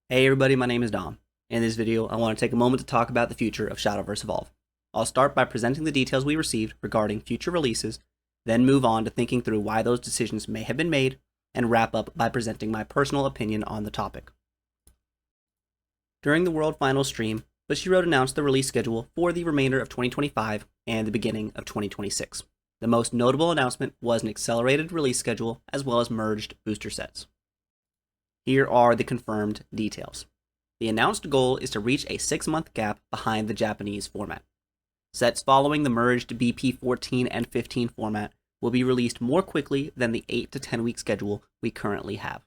Hey everybody, my name is Dom. In this video, I want to take a moment to talk about the future of Shadowverse Evolve. I'll start by presenting the details we received regarding future releases, then move on to thinking through why those decisions may have been made, and wrap up by presenting my personal opinion on the topic. During the World Finals stream, Bushiroad announced the release schedule for the remainder of 2025 and the beginning of 2026. The most notable announcement was an accelerated release schedule as well as merged booster sets. Here are the confirmed details. The announced goal is to reach a 6-month gap behind the Japanese format. Sets following the merged BP 14 and 15 format will be released more quickly than the 8 to 10 week schedule we currently have.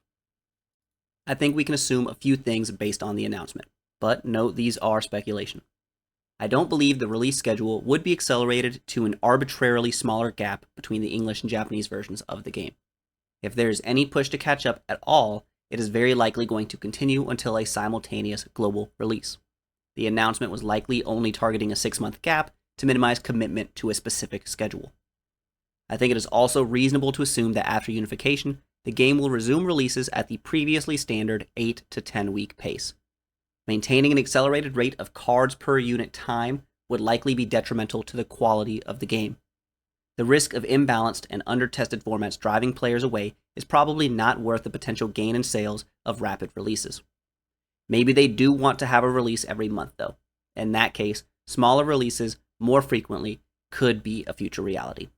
I think we can assume a few things based on the announcement, but note these are speculation. I don't believe the release schedule would be accelerated to an arbitrarily smaller gap between the English and Japanese versions of the game. If there is any push to catch up at all, it is very likely going to continue until a simultaneous global release. The announcement was likely only targeting a 6-month gap to minimize commitment to a specific schedule. I think it is also reasonable to assume that after unification, the game will resume releases at the previously standard 8 to 10 week pace. Maintaining an accelerated rate of cards per unit time would likely be detrimental to the quality of the game. The risk of imbalanced and under-tested formats driving players away is probably not worth the potential gain in sales of rapid releases. Maybe they do want to have a release every month though. In that case, smaller releases more frequently could be a future reality.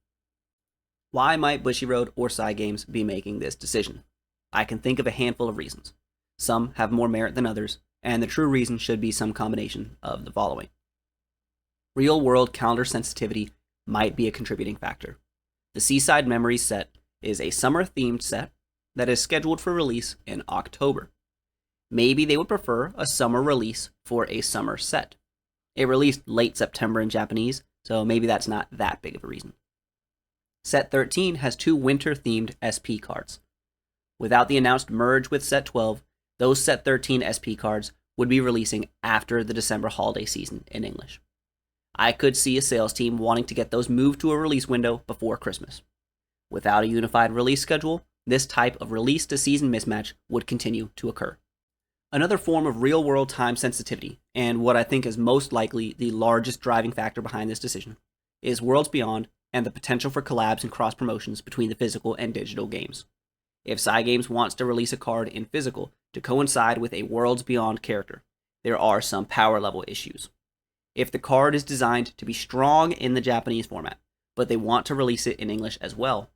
Why might Bushiroad or Cygames be making this decision? I can think of a handful of reasons. Some have more merit than others, and the true reason should be some combination of the following. Real-world calendar sensitivity might be a contributing factor. The Seaside Memories set is a summer-themed set that is scheduled for release in October. Maybe they would prefer a summer release for a summer set. It released late September in Japanese, so maybe that's not that big of a reason. Set 13 has 2 winter-themed SP cards. Without the announced merge with Set 12, those Set 13 SP cards would be releasing after the December holiday season in English. I could see a sales team wanting to get those moved to a release window before Christmas. Without a unified release schedule, this type of release-to-season mismatch would continue to occur. Another form of real-world time sensitivity, and what I think is most likely the largest driving factor behind this decision, is Worlds Beyond and the potential for collabs and cross-promotions between the physical and digital games. If Cygames wants to release a card in physical to coincide with a Worlds Beyond character, there are some power level issues. If the card is designed to be strong in the Japanese format, but they want to release it in English as well,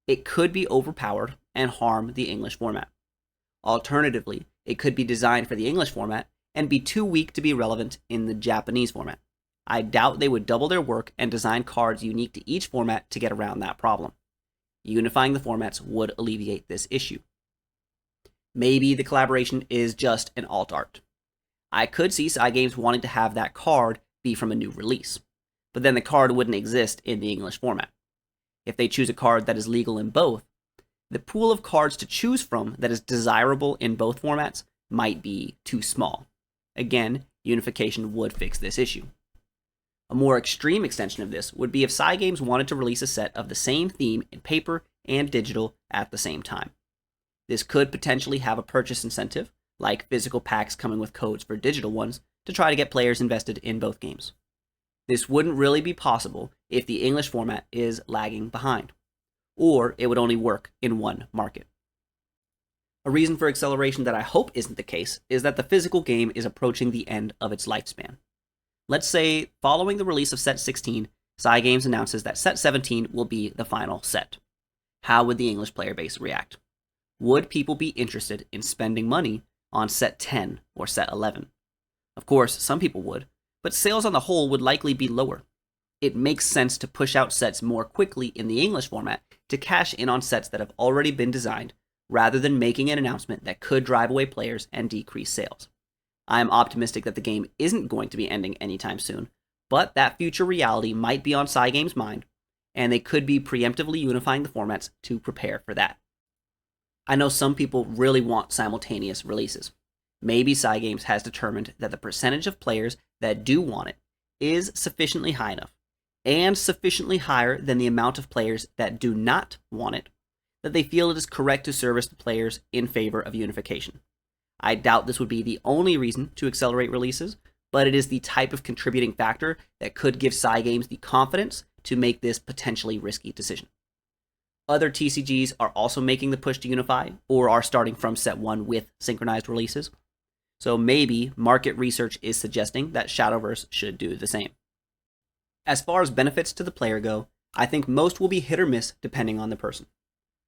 it could be overpowered and harm the English format. Alternatively, it could be designed for the English format and be too weak to be relevant in the Japanese format. I doubt they would double their work and design cards unique to each format to get around that problem. Unifying the formats would alleviate this issue. Maybe the collaboration is just an alt art. I could see Cygames wanting to have that card be from a new release, but then the card wouldn't exist in the English format. If they choose a card that is legal in both, the pool of cards to choose from that is desirable in both formats might be too small. Again, unification would fix this issue. A more extreme extension of this would be if Cygames wanted to release a set of the same theme in paper and digital at the same time. This could potentially have a purchase incentive, like physical packs coming with codes for digital ones, to try to get players invested in both games. This wouldn't really be possible if the English format is lagging behind, or it would only work in one market. A reason for acceleration that I hope isn't the case is that the physical game is approaching the end of its lifespan. Let's say, following the release of Set 16, Cygames announces that Set 17 will be the final set. How would the English player base react? Would people be interested in spending money on Set 10 or Set 11? Of course, some people would, but sales on the whole would likely be lower. It makes sense to push out sets more quickly in the English format to cash in on sets that have already been designed, rather than making an announcement that could drive away players and decrease sales. I am optimistic that the game isn't going to be ending anytime soon, but that future reality might be on Cygames' mind, and they could be preemptively unifying the formats to prepare for that. I know some people really want simultaneous releases. Maybe Cygames has determined that the percentage of players that do want it is sufficiently high enough, and sufficiently higher than the amount of players that do not want it, that they feel it is correct to service the players in favor of unification. I doubt this would be the only reason to accelerate releases, but it is the type of contributing factor that could give Cygames the confidence to make this potentially risky decision. Other TCGs are also making the push to unify, or are starting from set 1 with synchronized releases. So maybe market research is suggesting that Shadowverse should do the same. As far as benefits to the player go, I think most will be hit or miss depending on the person.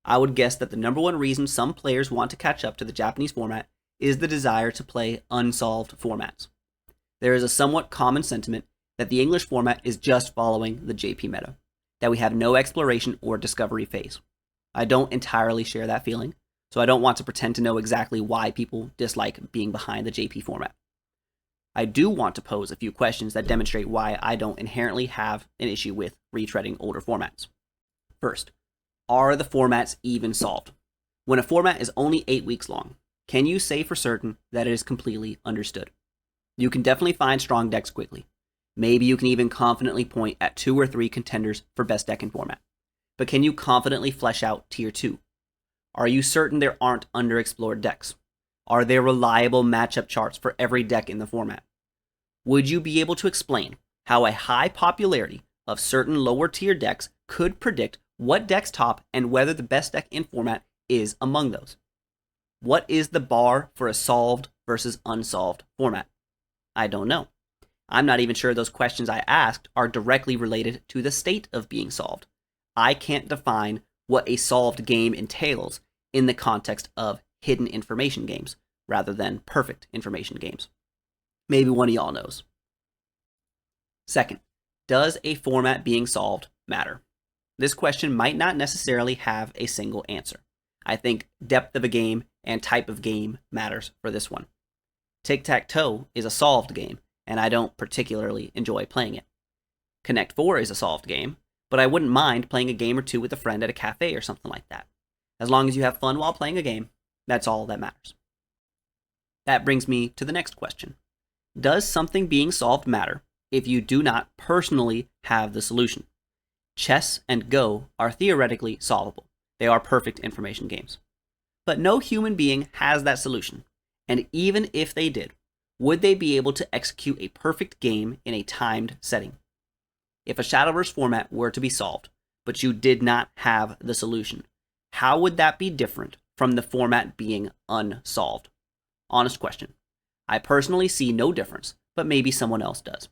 I would guess that the number one reason some players want to catch up to the Japanese format is the desire to play unsolved formats. There is a somewhat common sentiment that the English format is just following the JP meta, that we have no exploration or discovery phase. I don't entirely share that feeling, so I don't want to pretend to know exactly why people dislike being behind the JP format. I do want to pose a few questions that demonstrate why I don't inherently have an issue with retreading older formats. First, are the formats even solved? When a format is only 8 weeks long, can you say for certain that it is completely understood? You can definitely find strong decks quickly. Maybe you can even confidently point at 2 or 3 contenders for best deck in format. But can you confidently flesh out tier 2? Are you certain there aren't underexplored decks? Are there reliable matchup charts for every deck in the format? Would you be able to explain how a high popularity of certain lower tier decks could predict what decks top and whether the best deck in format is among those? What is the bar for a solved versus unsolved format? I don't know. I'm not even sure those questions I asked are directly related to the state of being solved. I can't define what a solved game entails in the context of hidden information games rather than perfect information games. Maybe one of y'all knows. Second, does a format being solved matter? This question might not necessarily have a single answer. I think depth of a game and type of game matters for this one. Tic-tac-toe is a solved game, and I don't particularly enjoy playing it. Connect 4 is a solved game, but I wouldn't mind playing a game or two with a friend at a cafe or something like that. As long as you have fun while playing a game, that's all that matters. That brings me to the next question. Does something being solved matter if you do not personally have the solution? Chess and Go are theoretically solvable. They are perfect information games. But no human being has that solution, and even if they did, would they be able to execute a perfect game in a timed setting? If a Shadowverse format were to be solved, but you did not have the solution, how would that be different from the format being unsolved? Honest question. I personally see no difference, but maybe someone else does.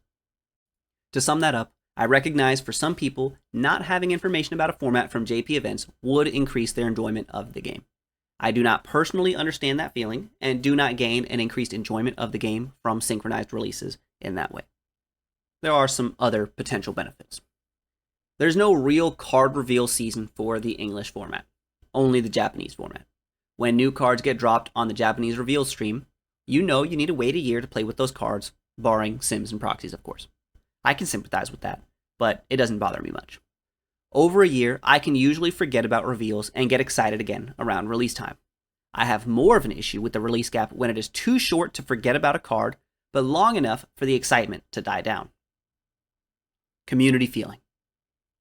To sum that up, I recognize for some people, not having information about a format from JP events would increase their enjoyment of the game. I do not personally understand that feeling and do not gain an increased enjoyment of the game from synchronized releases in that way. There are some other potential benefits. There's no real card reveal season for the English format, only the Japanese format. When new cards get dropped on the Japanese reveal stream, you know you need to wait a year to play with those cards, barring sims and proxies, of course. I can sympathize with that, but it doesn't bother me much. Over a year, I can usually forget about reveals and get excited again around release time. I have more of an issue with the release gap when it is too short to forget about a card, but long enough for the excitement to die down. Community feeling.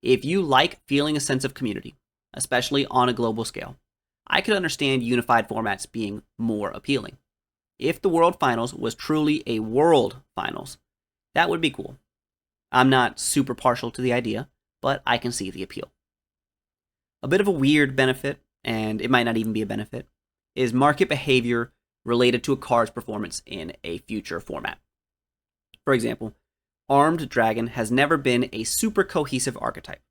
If you like feeling a sense of community, especially on a global scale, I could understand unified formats being more appealing. If the World Finals was truly a World Finals, that would be cool. I'm not super partial to the idea, but I can see the appeal. A bit of a weird benefit, and it might not even be a benefit, is market behavior related to a card's performance in a future format. For example, Armed Dragon has never been a super cohesive archetype,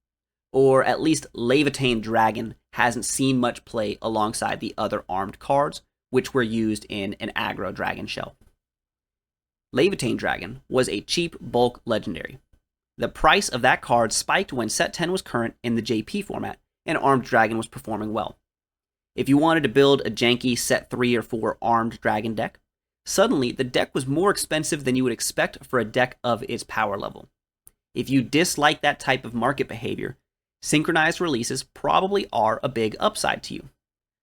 or at least Levitating Dragon hasn't seen much play alongside the other armed cards, which were used in an aggro dragon shell. Levitating Dragon was a cheap bulk legendary. The price of that card spiked when Set 10 was current in the JP format, and Armed Dragon was performing well. If you wanted to build a janky Set 3 or 4 Armed Dragon deck, suddenly the deck was more expensive than you would expect for a deck of its power level. If you dislike that type of market behavior, synchronized releases probably are a big upside to you.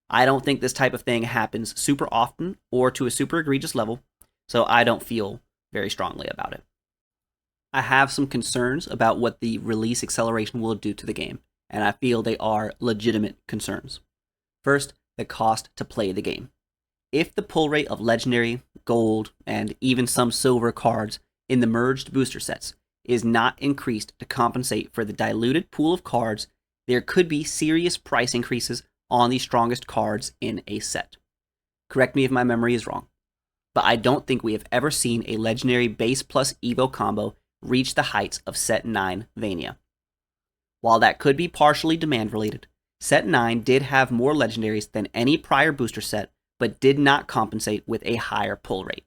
I don't think this type of thing happens super often or to a super egregious level, so I don't feel very strongly about it. I have some concerns about what the release acceleration will do to the game, and I feel they are legitimate concerns. First, the cost to play the game. if the pull rate of legendary, gold, and even some silver cards in the merged booster sets is not increased to compensate for the diluted pool of cards, there could be serious price increases on the strongest cards in a set. Correct me if my memory is wrong, but I don't think we have ever seen a legendary base plus Evo combo reach the heights of Set 9 Vania. While that could be partially demand related, Set 9 did have more legendaries than any prior booster set, but did not compensate with a higher pull rate.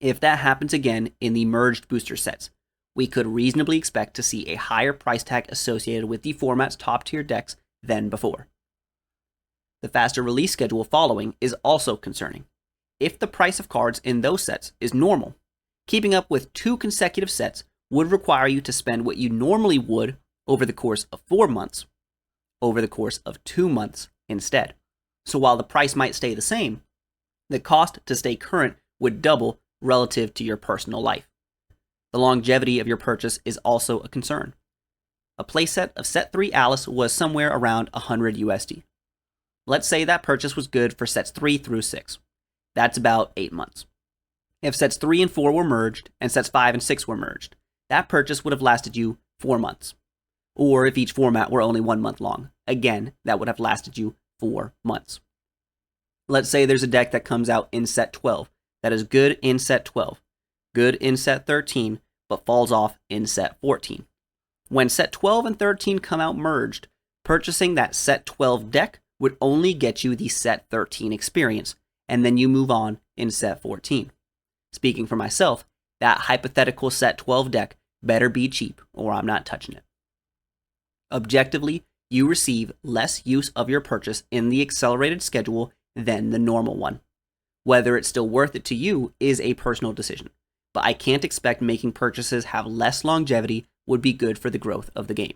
If that happens again in the merged booster sets, we could reasonably expect to see a higher price tag associated with the format's top tier decks than before. The faster release schedule following is also concerning. If the price of cards in those sets is normal, keeping up with 2 consecutive sets would require you to spend what you normally would over the course of 4 months, over the course of 2 months instead. So while the price might stay the same, the cost to stay current would double relative to your personal life. The longevity of your purchase is also a concern. A playset of Set 3 Alice was somewhere around 100 USD. Let's say that purchase was good for sets 3 through 6. That's about 8 months. If sets 3 and 4 were merged, and sets 5 and 6 were merged, that purchase would have lasted you 4 months. Or if each format were only 1 month long, again, that would have lasted you 4 months. Let's say there's a deck that comes out in set 12, that is good in set 12, good in set 13, but falls off in set 14. When set 12 and 13 come out merged, purchasing that set 12 deck would only get you the set 13 experience, and then you move on in set 14. Speaking for myself, that hypothetical set 12 deck better be cheap or I'm not touching it. Objectively, you receive less use of your purchase in the accelerated schedule than the normal one. Whether it's still worth it to you is a personal decision, but I can't expect making purchases have less longevity would be good for the growth of the game.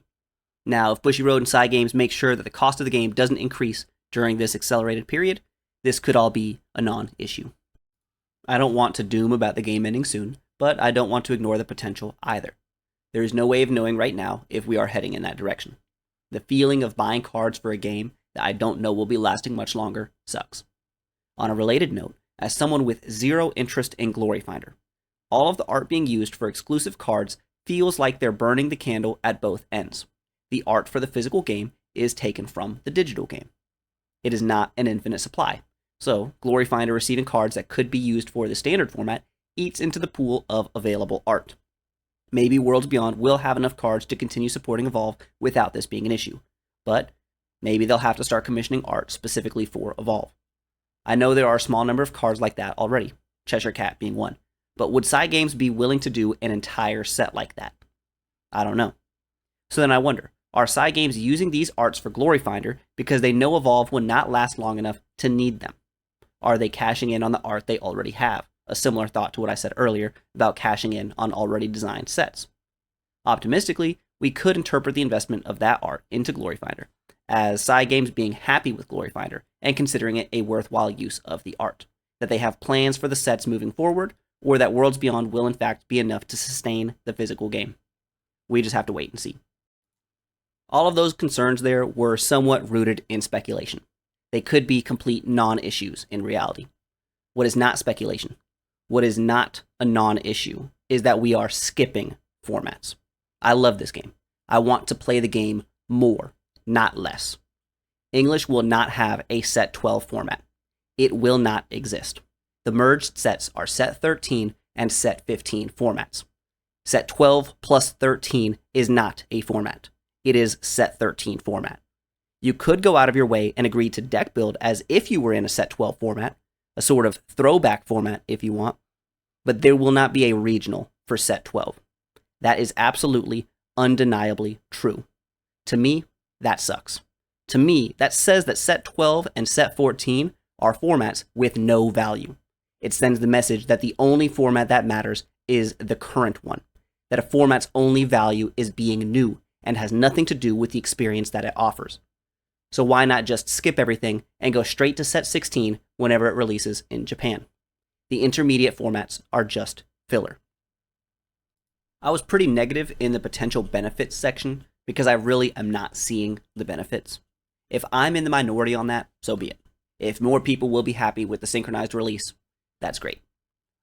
Now, if Bushy Road and Cygames make sure that the cost of the game doesn't increase during this accelerated period, this could all be a non-issue. I don't want to doom about the game ending soon, but I don't want to ignore the potential either. There is no way of knowing right now if we are heading in that direction. The feeling of buying cards for a game that I don't know will be lasting much longer sucks. On a related note, as someone with zero interest in Glory Finder, all of the art being used for exclusive cards feels like they're burning the candle at both ends. The art for the physical game is taken from the digital game. It is not an infinite supply, so Glory Finder receiving cards that could be used for the standard format eats into the pool of available art. Maybe Worlds Beyond will have enough cards to continue supporting Evolve without this being an issue, but maybe they'll have to start commissioning art specifically for Evolve. I know there are a small number of cards like that already, Cheshire Cat being one, but would Cygames be willing to do an entire set like that? I don't know. So then I wonder, are Cygames using these arts for Glory Finder because they know Evolve will not last long enough to need them? Are they cashing in on the art they already have? A similar thought to what I said earlier about cashing in on already designed sets. Optimistically, we could interpret the investment of that art into Glory Finder as Cygames being happy with Glory Finder and considering it a worthwhile use of the art, that they have plans for the sets moving forward, or that Worlds Beyond will in fact be enough to sustain the physical game. We just have to wait and see. All of those concerns there were somewhat rooted in speculation. They could be complete non-issues in reality. What is not speculation? What is not a non-issue is that we are skipping formats. I love this game. I want to play the game more, not less. English will not have a set 12 format. It will not exist. The merged sets are set 13 and set 15 formats. Set 12 plus 13 is not a format. It is set 13 format. You could go out of your way and agree to deck build as if you were in a set 12 format, a sort of throwback format if you want, but there will not be a regional for set 12. That is absolutely, undeniably true. To me, that sucks. To me, that says that set 12 and set 14 are formats with no value. It sends the message that the only format that matters is the current one, that a format's only value is being new and has nothing to do with the experience that it offers. So why not just skip everything and go straight to set 16 whenever it releases in Japan? The intermediate formats are just filler. I was pretty negative in the potential benefits section because I really am not seeing the benefits. If I'm in the minority on that, so be it. If more people will be happy with the synchronized release, that's great.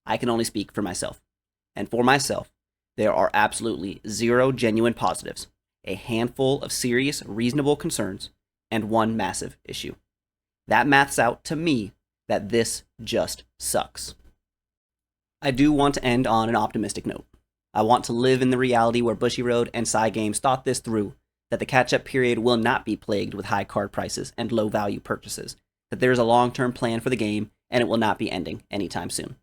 I can only speak for myself. And for myself, there are absolutely 0 genuine positives, a handful of serious, reasonable concerns, and 1 massive issue. That maths out to me that this just sucks. I do want to end on an optimistic note. I want to live in the reality where Bushiroad and Cygames thought this through, that the catch-up period will not be plagued with high card prices and low-value purchases, that there is a long-term plan for the game, and it will not be ending anytime soon.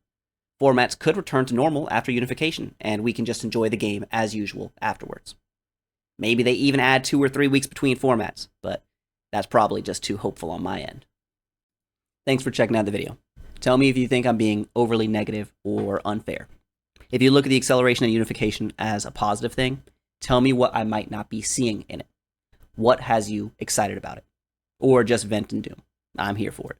Formats could return to normal after unification, and we can just enjoy the game as usual afterwards. Maybe they even add 2 or 3 weeks between formats, but that's probably just too hopeful on my end. Thanks for checking out the video. Tell me if you think I'm being overly negative or unfair. If you look at the acceleration and unification as a positive thing, tell me what I might not be seeing in it. What has you excited about it? Or just vent and doom. I'm here for it.